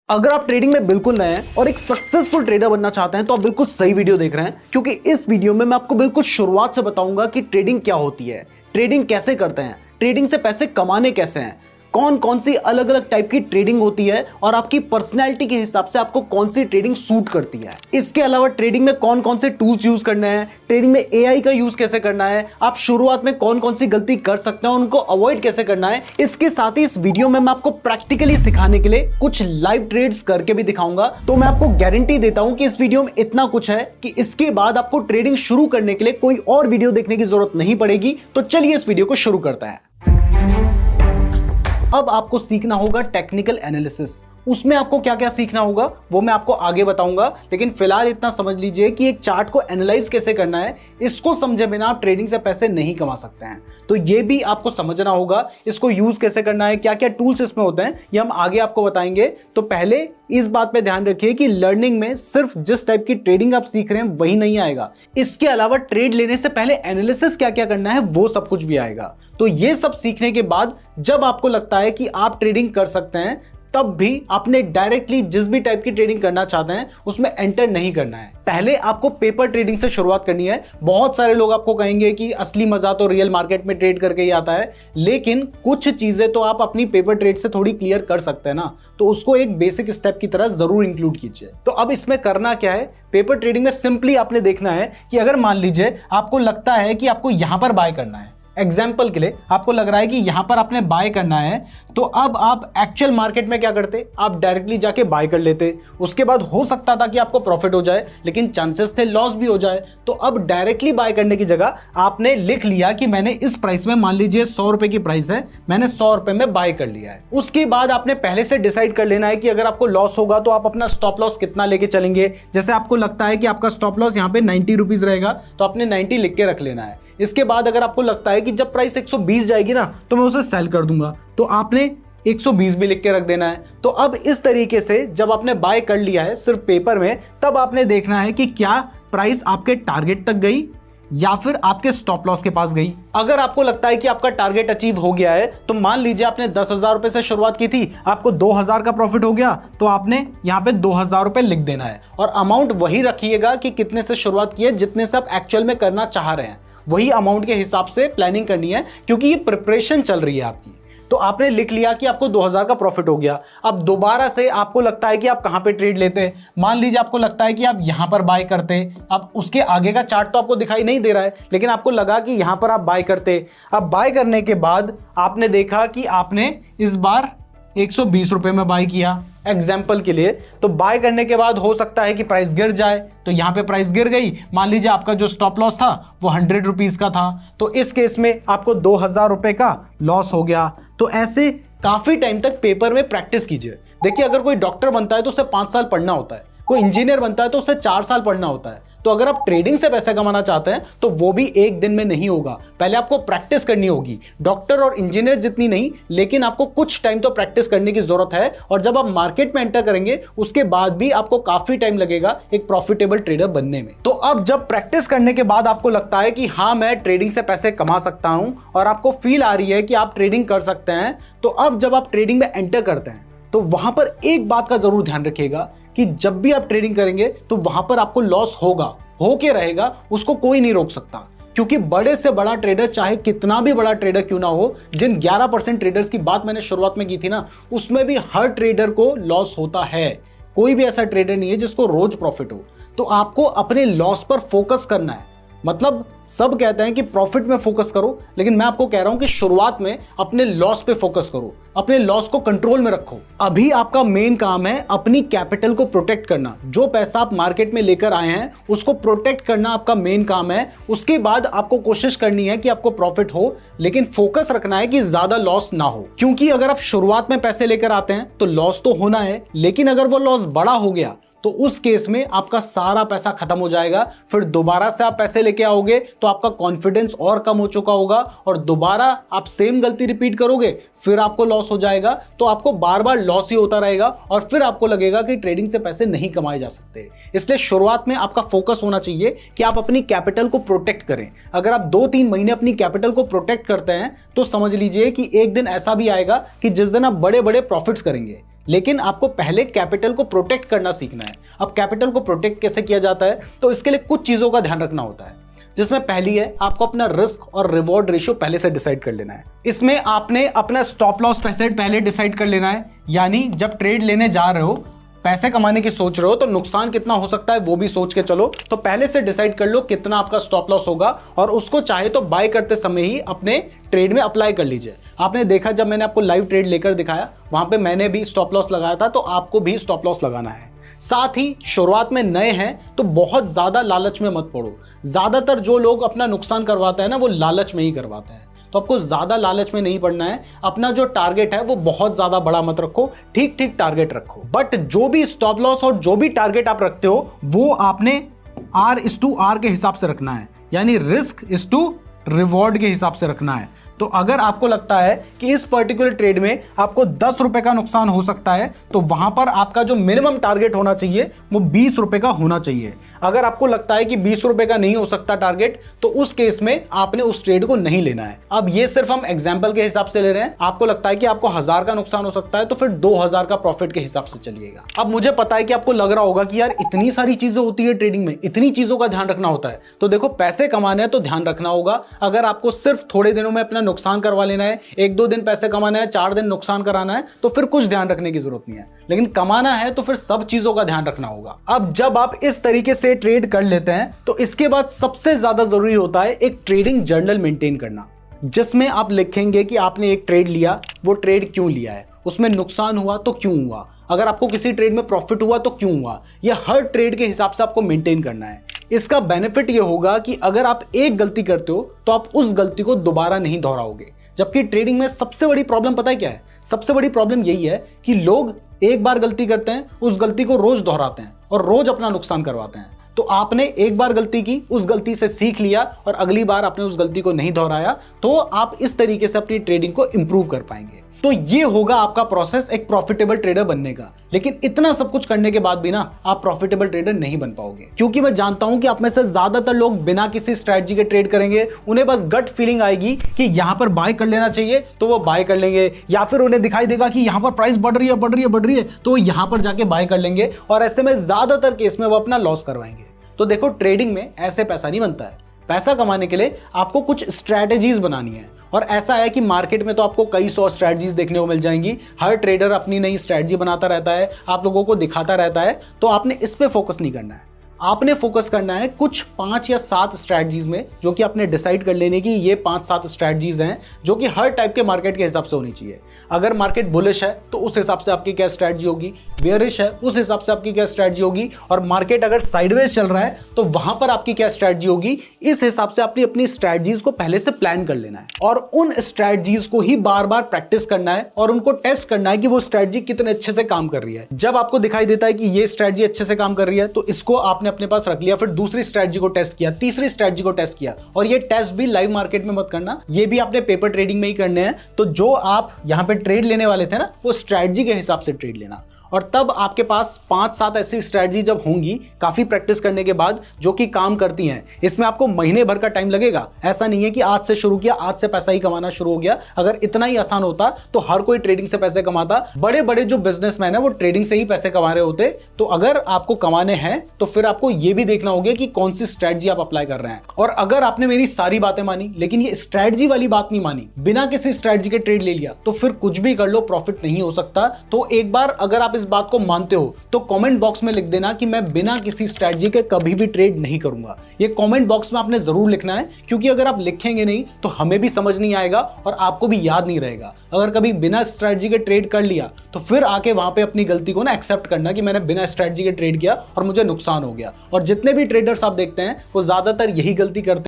अगर आप ट्रेडिंग में बिल्कुल नए हैं और एक सक्सेसफुल ट्रेडर बनना चाहते हैं तो आप बिल्कुल सही वीडियो देख रहे हैं, क्योंकि इस वीडियो में मैं आपको बिल्कुल शुरुआत से बताऊंगा कि ट्रेडिंग क्या होती है, ट्रेडिंग कैसे करते हैं, ट्रेडिंग से पैसे कमाने कैसे हैं, कौन कौन सी अलग अलग टाइप की ट्रेडिंग होती है और आपकी पर्सनैलिटी के हिसाब से आपको कौन सी ट्रेडिंग सूट करती है। इसके अलावा ट्रेडिंग में कौन कौन से टूल्स यूज करने हैं, ट्रेडिंग में एआई का यूज कैसे करना है, आप शुरुआत में कौन कौन सी गलती कर सकते हैं और उनको अवॉइड कैसे करना है। इसके साथ ही इस वीडियो में मैं आपको प्रैक्टिकली सिखाने के लिए कुछ लाइव ट्रेड्स करके भी दिखाऊंगा। तो मैं आपको गारंटी देता हूं कि इस वीडियो में इतना कुछ है कि इसके बाद आपको ट्रेडिंग शुरू करने के लिए कोई और वीडियो देखने की जरूरत नहीं पड़ेगी। तो चलिए इस वीडियो को शुरू करते हैं। अब आपको सीखना होगा टेक्निकल एनालिसिस। उसमें आपको क्या क्या सीखना होगा वो मैं आपको आगे बताऊंगा, लेकिन फिलहाल इतना समझ लीजिए कि एक चार्ट को एनालाइज कैसे करना है, इसको समझे बिना आप ट्रेडिंग से पैसे नहीं कमा सकते हैं। तो ये भी आपको समझना होगा, इसको यूज कैसे करना है, क्या क्या टूल्स इसमें होते हैं, ये हम आगे आपको बताएंगे। तो पहले इस बात पे ध्यान रखिए कि लर्निंग में सिर्फ जिस टाइप की ट्रेडिंग आप सीख रहे हैं वही नहीं आएगा, इसके अलावा ट्रेड लेने से पहले एनालिसिस क्या क्या करना है वो सब कुछ भी आएगा। तो ये सब सीखने के बाद जब आपको लगता है कि आप ट्रेडिंग कर सकते हैं, तब भी आपने डायरेक्टली जिस भी टाइप की ट्रेडिंग करना चाहते हैं उसमें एंटर नहीं करना है। पहले आपको पेपर ट्रेडिंग से शुरुआत करनी है। बहुत सारे लोग आपको कहेंगे कि असली मजा तो रियल मार्केट में ट्रेड करके ही आता है, लेकिन कुछ चीजें तो आप अपनी पेपर ट्रेड से थोड़ी क्लियर कर सकते हैं ना, तो उसको एक बेसिक स्टेप की तरह जरूर इंक्लूड कीजिए। तो अब इसमें करना क्या है, पेपर ट्रेडिंग में सिंपली आपने देखना है कि अगर मान लीजिए आपको लगता है कि आपको यहां पर बाय करना है, एग्जाम्पल के लिए आपको लग रहा है कि यहां पर आपने बाय करना है, तो अब आप एक्चुअल मार्केट में क्या करते, आप डायरेक्टली जाके बाय कर लेते। उसके बाद हो सकता था कि आपको प्रॉफिट हो जाए, लेकिन चांसेस थे लॉस भी हो जाए। तो अब डायरेक्टली बाय करने की जगह आपने लिख लिया कि मैंने इस प्राइस में, मान लीजिए 100 रुपए की प्राइस है, मैंने 100 रुपए में बाय कर लिया है। उसके बाद आपने पहले से डिसाइड कर लेना है कि अगर आपको लॉस होगा तो आप अपना स्टॉप लॉस कितना लेके चलेंगे। जैसे आपको लगता है कि आपका स्टॉप लॉस यहाँ पे 90 रुपीज रहेगा, तो आपने 90 लिख के रख लेना है। इसके बाद अगर आपको लगता है कि जब प्राइस 120 जाएगी ना तो मैं उसे सेल कर दूंगा, तो आपने 120 भी लिख के रख देना है। तो अब इस तरीके से जब आपने बाय कर लिया है सिर्फ पेपर में, तब आपने देखना है कि क्या प्राइस आपके टारगेट तक गई या फिर आपके स्टॉप लॉस के पास गई। अगर आपको लगता है कि आपका टारगेट अचीव हो गया है, तो मान लीजिए आपने 10,000 रुपए से शुरुआत की थी, आपको 2,000 का प्रॉफिट हो गया, तो आपने यहां पे 2,000 रुपए लिख देना है और अमाउंट वही रखिएगा कि कितने से शुरुआत की है, जितने से आप एक्चुअल में करना चाह रहे हैं वही अमाउंट के हिसाब से प्लानिंग करनी है, क्योंकि ये प्रिपरेशन चल रही है आपकी। तो आपने लिख लिया कि आपको 2,000 का प्रॉफिट हो गया। अब दोबारा से आपको लगता है कि आप कहां पे ट्रेड लेते हैं, मान लीजिए आपको लगता है कि आप यहां पर बाय करते। अब उसके आगे का चार्ट तो आपको दिखाई नहीं दे रहा है, लेकिन आपको लगा कि यहां पर आप बाय करते। अब बाय करने के बाद आपने देखा कि आपने इस बार 120 रुपए में बाय किया एग्जाम्पल के लिए। तो बाय करने के बाद हो सकता है कि प्राइस गिर जाए, तो यहां पे प्राइस गिर गई, मान लीजिए आपका जो स्टॉप लॉस था वो 100 रुपीज का था, तो इस केस में आपको 2,000 रुपए का लॉस हो गया। तो ऐसे काफी टाइम तक पेपर में प्रैक्टिस कीजिए। देखिए, अगर कोई डॉक्टर बनता है तो उसे 5 साल पढ़ना होता है, कोई इंजीनियर बनता है तो उसे 4 साल पढ़ना होता है। तो अगर आप ट्रेडिंग से पैसा कमाना चाहते हैं तो वो भी एक दिन में नहीं होगा, पहले आपको प्रैक्टिस करनी होगी। डॉक्टर और इंजीनियर जितनी नहीं, लेकिन आपको कुछ टाइम तो प्रैक्टिस करने की जरूरत है। और जब आप मार्केट में एंटर करेंगे उसके बाद भी आपको काफी टाइम लगेगा एक प्रॉफिटेबल ट्रेडर बनने में। तो अब जब प्रैक्टिस करने के बाद आपको लगता है कि हाँ, मैं ट्रेडिंग से पैसे कमा सकता हूं और आपको फील आ रही है कि आप ट्रेडिंग कर सकते हैं, तो अब जब आप ट्रेडिंग में एंटर करते हैं तो वहां पर एक बात का जरूर ध्यान रखिएगा कि जब भी आप ट्रेडिंग करेंगे तो वहां पर आपको लॉस होगा, होके रहेगा, उसको कोई नहीं रोक सकता। क्योंकि बड़े से बड़ा ट्रेडर, चाहे कितना भी बड़ा ट्रेडर क्यों ना हो, जिन 11% ट्रेडर्स की बात मैंने शुरुआत में की थी ना, उसमें भी हर ट्रेडर को लॉस होता है। कोई भी ऐसा ट्रेडर नहीं है जिसको रोज प्रॉफिट हो। तो आपको अपने लॉस पर फोकस करना है। मतलब सब कहते हैं कि प्रॉफिट में फोकस करो, लेकिन मैं आपको कह रहा हूं कि शुरुआत में अपने लॉस पे फोकस करो, अपने लॉस को कंट्रोल में रखो। अभी आपका मेन काम है अपनी कैपिटल को प्रोटेक्ट करना। जो पैसा आप मार्केट में लेकर आए हैं उसको प्रोटेक्ट करना आपका मेन काम है। उसके बाद आपको कोशिश करनी है कि आपको प्रॉफिट हो, लेकिन फोकस रखना है कि ज्यादा लॉस ना हो। क्योंकि अगर आप शुरुआत में पैसे लेकर आते हैं तो लॉस तो होना है, लेकिन अगर वो लॉस बड़ा हो गया तो उस केस में आपका सारा पैसा खत्म हो जाएगा। फिर दोबारा से आप पैसे लेके आओगे तो आपका कॉन्फिडेंस और कम हो चुका होगा और दोबारा आप सेम गलती रिपीट करोगे, फिर आपको लॉस हो जाएगा। तो आपको बार बार लॉस ही होता रहेगा और फिर आपको लगेगा कि ट्रेडिंग से पैसे नहीं कमाए जा सकते। इसलिए शुरुआत में आपका फोकस होना चाहिए कि आप अपनी कैपिटल को प्रोटेक्ट करें। अगर आप 2-3 महीने अपनी कैपिटल को प्रोटेक्ट करते हैं तो समझ लीजिए कि एक दिन ऐसा भी आएगा कि जिस दिन आप बड़े बड़े प्रॉफिट्स करेंगे। लेकिन आपको पहले कैपिटल को प्रोटेक्ट करना सीखना है। अब कैपिटल को प्रोटेक्ट कैसे किया जाता है, तो इसके लिए कुछ चीजों का ध्यान रखना होता है, जिसमें पहली है आपको अपना रिस्क और रिवॉर्ड रेशियो पहले से डिसाइड कर लेना है। इसमें आपने अपना स्टॉप लॉस पहले डिसाइड कर लेना है, यानी जब ट्रेड लेने जा रहे हो, पैसे कमाने की सोच रहे हो, तो नुकसान कितना हो सकता है वो भी सोच के चलो। तो पहले से डिसाइड कर लो कितना आपका स्टॉप लॉस होगा और उसको चाहे तो बाय करते समय ही अपने ट्रेड में अप्लाई कर लीजिए। आपने देखा जब मैंने आपको लाइव ट्रेड लेकर दिखाया, वहां पे मैंने भी स्टॉप लॉस लगाया था, तो आपको भी स्टॉप लॉस लगाना है। साथ ही शुरुआत में नए हैं तो बहुत ज्यादा लालच में मत पड़ो। ज्यादातर जो लोग अपना नुकसान करवाते हैं ना, वो लालच में ही करवाते हैं, तो आपको ज्यादा लालच में नहीं पड़ना है। अपना जो टारगेट है वो बहुत ज्यादा बड़ा मत रखो, ठीक ठीक टारगेट रखो। बट जो भी स्टॉप लॉस और जो भी टारगेट आप रखते हो वो आपने R/R के हिसाब से रखना है, यानी रिस्क इज टू रिवॉर्ड के हिसाब से रखना है। तो अगर आपको लगता है कि इस पर्टिकुलर ट्रेड में आपको 10 रुपए का नुकसान हो सकता है, तो वहां पर आपका जो मिनिमम टारगेट होना चाहिए वो 20 रुपए का होना चाहिए। अगर आपको लगता है कि 20 रुपए का नहीं हो सकता टारगेट, तो उस केस में आपने उस ट्रेड को नहीं लेना है। अब ये सिर्फ हम एग्जाम्पल के हिसाब से ले रहे हैं। आपको लगता है कि आपको 1000 का नुकसान हो सकता है, तो फिर 2000 का प्रॉफिट के हिसाब से चलिएगा। अब मुझे पता है कि आपको लग रहा होगा कि यार इतनी सारी चीजें होती है ट्रेडिंग में, इतनी चीजों का ध्यान रखना होता है। तो देखो, पैसे कमाने हैं तो ध्यान रखना होगा। अगर आपको सिर्फ थोड़े दिनों में अपना नुकसान करवा लेना है, 1-2 दिन पैसे कमाना है, 4 दिन नुकसान कराना है, तो फिर कुछ ध्यान रखने की जरूरत नहीं है। लेकिन कमाना है तो फिर सब चीजों का ध्यान रखना होगा। अब जब आप इस तरीके से ट्रेड कर लेते हैं, तो इसके बाद सबसे ज्यादा जरूरी होता है एक ट्रेडिंग जर्नल मेंटेन करना, जिसमें आप लिखेंगे कि आपने एक ट्रेड लिया, वो ट्रेड क्यों लिया है, उसमें नुकसान हुआ तो क्यों हुआ, अगर आपको किसी ट्रेड में प्रॉफिट हुआ तो क्यों हुआ। यह हर ट्रेड के हिसाब से आपको मेंटेन करना है। इसका बेनिफिट यह होगा कि अगर आप एक गलती करते हो तो आप उस गलती को दोबारा नहीं दोहराओगे। जबकि ट्रेडिंग में सबसे बड़ी प्रॉब्लम पता है क्या है? सबसे बड़ी प्रॉब्लम यही है कि लोग एक बार गलती करते हैं, उस गलती को रोज दोहराते हैं और रोज अपना नुकसान करवाते हैं। तो आपने एक बार गलती की, उस गलती से सीख लिया और अगली बार आपने उस गलती को नहीं दोहराया, तो आप इस तरीके से अपनी ट्रेडिंग को इंप्रूव कर पाएंगे। तो ये होगा आपका प्रोसेस एक प्रॉफिटेबल ट्रेडर बनने का। लेकिन इतना सब कुछ करने के बाद भी ना आप प्रॉफिटेबल ट्रेडर नहीं बन पाओगे, क्योंकि मैं जानता हूं कि आप में से ज्यादातर लोग बिना किसी स्ट्रेटजी के ट्रेड करेंगे। उन्हें बस गट फीलिंग आएगी कि यहां पर बाय कर लेना चाहिए, तो वो बाय कर लेंगे, या फिर उन्हें दिखाई देगा कि यहां पर प्राइस बढ़ रही है, तो वो यहां पर जाके बाय कर लेंगे, और ऐसे में ज्यादातर केस में वो अपना लॉस करवाएंगे। तो देखो, ट्रेडिंग में ऐसे पैसा नहीं बनता है। पैसा कमाने के लिए आपको कुछ स्ट्रैटेजीज बनानी है, और ऐसा है कि मार्केट में तो आपको कई 100 स्ट्रैटेजीज देखने को मिल जाएंगी। हर ट्रेडर अपनी नई स्ट्रैटेजी बनाता रहता है, आप लोगों को दिखाता रहता है। तो आपने इस पे फोकस नहीं करना है, आपने फोकस करना है कुछ 5 या 7 स्ट्रैटेजीज में, जो कि आपने डिसाइड कर लेने की ये 5-7 स्ट्रैटेजीज हैं, जो कि हर टाइप के मार्केट के हिसाब से होनी चाहिए। अगर मार्केट बुलिश है तो उस हिसाब से आपकी क्या स्ट्रैटेजी होगी, बेयरिश है उस हिसाब से आपकी क्या स्ट्रैटेजी होगी, और मार्केट अगर साइडवेज चल रहा है तो वहां पर आपकी क्या स्ट्रैटेजी होगी। इस हिसाब से आपने अपनी स्ट्रैटेजीज को पहले से प्लान कर लेना है, और उन स्ट्रैटेजीज को ही बार बार प्रैक्टिस करना है और उनको टेस्ट करना है कि वो स्ट्रैटेजी कितने अच्छे से काम कर रही है। जब आपको दिखाई देता है कि ये स्ट्रैटेजी अच्छे से काम कर रही है, तो इसको आपने अपने पास रख लिया। फिर दूसरी स्ट्रैटेजी को टेस्ट किया, तीसरी स्ट्रैटेजी को टेस्ट किया, और ये टेस्ट भी लाइव मार्केट में मत करना, ये भी आपने पेपर ट्रेडिंग में ही करने हैं। तो जो आप यहां पे ट्रेड लेने वाले थे ना, वो स्ट्रैटेजी के हिसाब से ट्रेड लेना। और तब आपके पास 5-7 ऐसी स्ट्रैटेजी जब होंगी काफी प्रैक्टिस करने के बाद, जो कि काम करती हैं, इसमें आपको महीने भर का टाइम लगेगा। ऐसा नहीं है कि आज से शुरू किया, आज से पैसा ही कमाना शुरू हो गया। अगर इतना ही आसान होता तो हर कोई ट्रेडिंग से पैसे कमाता। बड़े बड़े जो बिजनेसमैन है वो ट्रेडिंग से ही पैसे कमा रहे होते। तो अगर आपको कमाने हैं तो फिर आपको यह भी देखना होगा कि कौन सी स्ट्रैटेजी आप अप्लाई कर रहे हैं। और अगर आपने मेरी सारी बातें मानी लेकिन ये स्ट्रैटेजी वाली बात नहीं मानी, बिना किसी स्ट्रैटेजी के ट्रेड ले लिया, तो फिर कुछ भी कर लो, प्रॉफिट नहीं हो सकता। तो एक बार अगर आप इस बात को मानते हो तो कमेंट बॉक्स में लिख देना कि मैं बिना किसी स्ट्रैटेजी के कभी भी ट्रेड नहीं करूंगा। ये कमेंट बॉक्स में आपने जरूर लिखना है, क्योंकि अगर आप लिखेंगे नहीं तो हमें भी समझ नहीं आएगा और आपको भी याद नहीं रहेगा। अगर कभी बिना स्ट्रैटेजी के ट्रेड कर लिया तो फिर आके वहां पे अपनी गलती को ना एक्सेप्ट करना कि मैंने बिना स्ट्रैटेजी के ट्रेड किया और मुझे नुकसान हो गया। और जितने भी ट्रेडर्स आप देखते हैं वो ज्यादातर यही गलती करते हैं।